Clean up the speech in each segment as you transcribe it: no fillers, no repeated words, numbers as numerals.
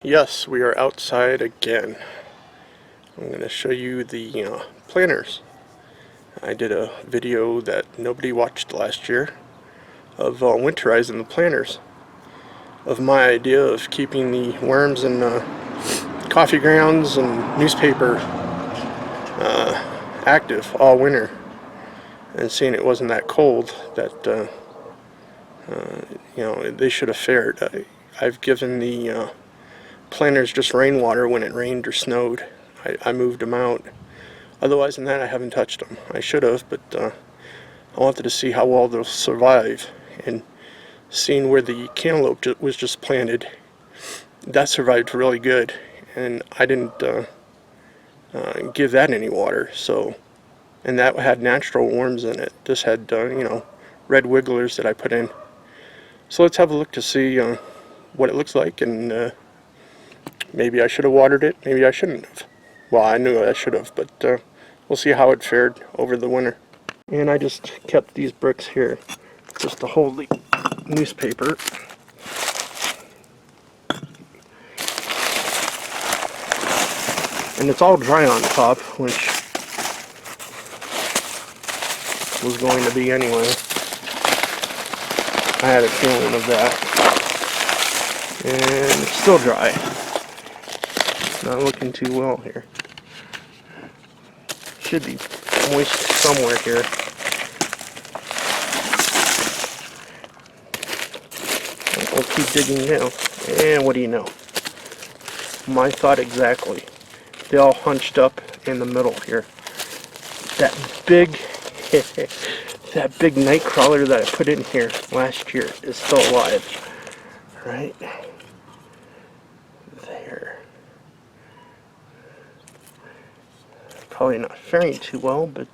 Yes, we are outside again. I'm going to show you the planters. I did a video that nobody watched last year of winterizing the planters. Of my idea of keeping the worms in coffee grounds and newspaper active all winter. And seeing it wasn't that cold, that they should have fared. I've given the planters just rainwater when it rained or snowed. I moved them out. Otherwise than that, I haven't touched them. I should have, but I wanted to see how well they'll survive. And seeing where the cantaloupe was just planted, that survived really good. And I didn't give that any water. So, and that had natural worms in it. This had, red wigglers that I put in. So let's have a look to see what it looks like, and maybe I should have watered it, maybe I shouldn't have. Well, I knew I should have, but we'll see how it fared over the winter. And I just kept these bricks here just to hold the newspaper. And it's all dry on top, which was going to be anyway. I had a feeling of that. And it's still dry. Not looking too well here. Should be moist somewhere here. We'll keep digging now. And what do you know? My thought exactly. They all hunched up in the middle here. That big that big night crawler that I put in here last year is still alive. Right there. Probably not faring too well, but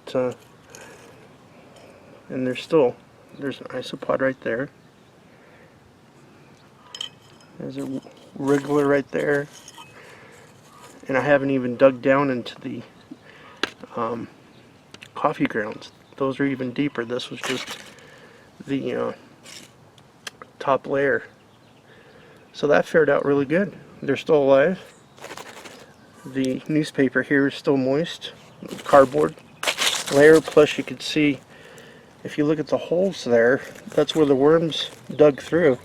and there's an isopod right there. There's a wriggler right there. And I haven't even dug down into the coffee grounds. Those are even deeper. This was just the top layer. So that fared out really good. They're still alive. The newspaper here is still moist. Cardboard layer, plus you can see, if you look at the holes there, that's where the worms dug through.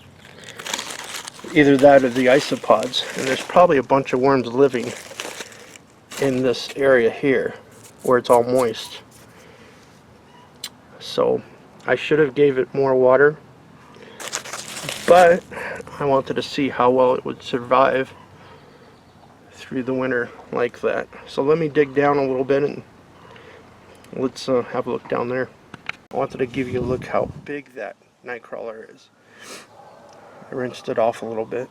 Either that or the isopods. And there's probably a bunch of worms living in this area here where it's all moist. So I should have gave it more water, but I wanted to see how well it would survive through the winter like that. So let me dig down a little bit and let's have a look down there. I wanted to give you a look how big that nightcrawler is. I rinsed it off a little bit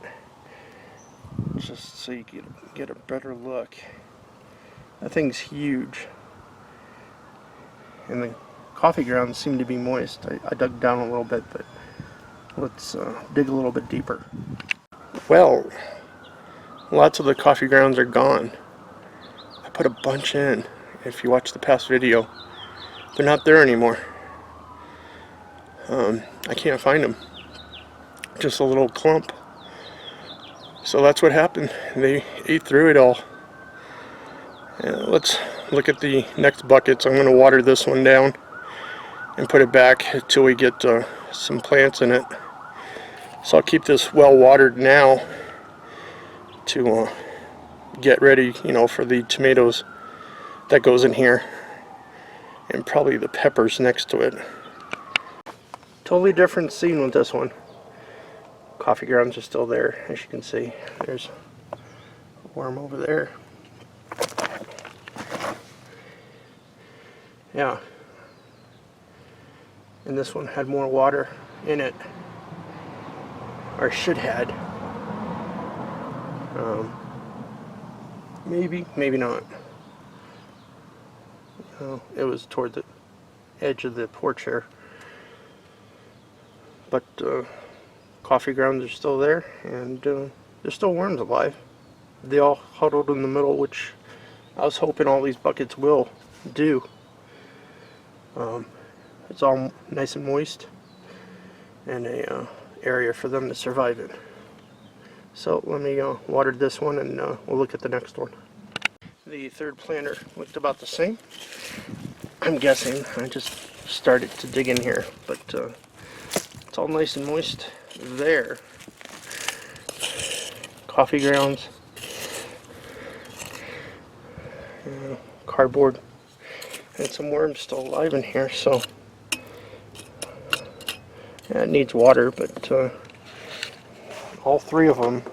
just so you can get a better look. That thing's huge. And the coffee grounds seem to be moist. I dug down a little bit, but let's dig a little bit deeper. Well, lots of the coffee grounds are gone. I put a bunch in. If you watch the past video, they're not there anymore. I can't find them. Just a little clump. So that's what happened. They ate through it all. Let's look at the next buckets. I'm going to water this one down and put it back until we get some plants in it. So I'll keep this well watered now to get ready, for the tomatoes that goes in here, and probably the peppers next to it. Totally different scene with this one. Coffee grounds are still there, as you can see. There's a worm over there. Yeah. And this one had more water in it, or should had. Maybe not. It was toward the edge of the porch here. But coffee grounds are still there, and there's still worms alive. They all huddled in the middle, which I was hoping all these buckets will do. It's all nice and moist, and a area for them to survive in. So let me water this one, and we'll look at the next one. The third planter looked about the same. I'm guessing I just started to dig in here, but it's all nice and moist there. Coffee grounds, cardboard, and some worms still alive in here, so yeah, it needs water, but all three of them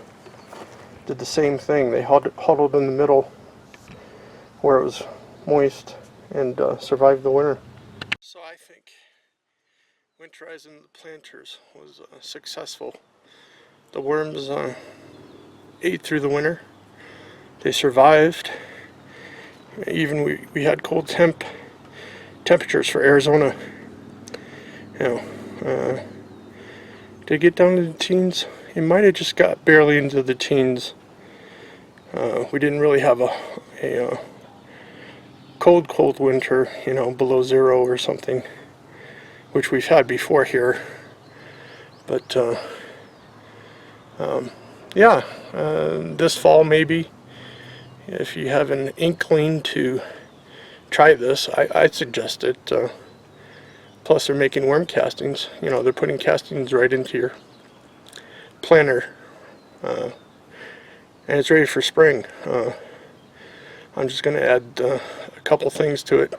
did the same thing. They huddled in the middle where it was moist and survived the winter. So I think winterizing the planters was successful. The worms ate through the winter. They survived. Even we had cold temperatures for Arizona. You know, did it get down to the teens? It might have just got barely into the teens. We didn't really have a cold winter, you know, below zero or something, which we've had before here. But yeah, this fall maybe, if you have an inkling to try this, I'd suggest it. Plus they're making worm castings. You know, they're putting castings right into your planter, and it's ready for spring. I'm just going to add a couple things to it,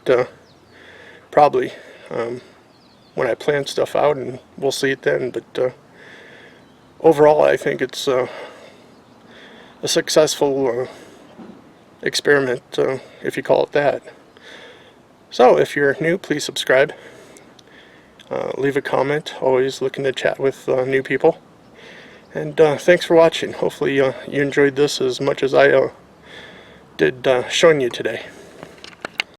probably, when I plan stuff out, and we'll see it then. But overall, I think it's a successful experiment, if you call it that. So if you're new, please subscribe. Leave a comment. Always looking to chat with new people. And thanks for watching. Hopefully you enjoyed this as much as I did showing you today.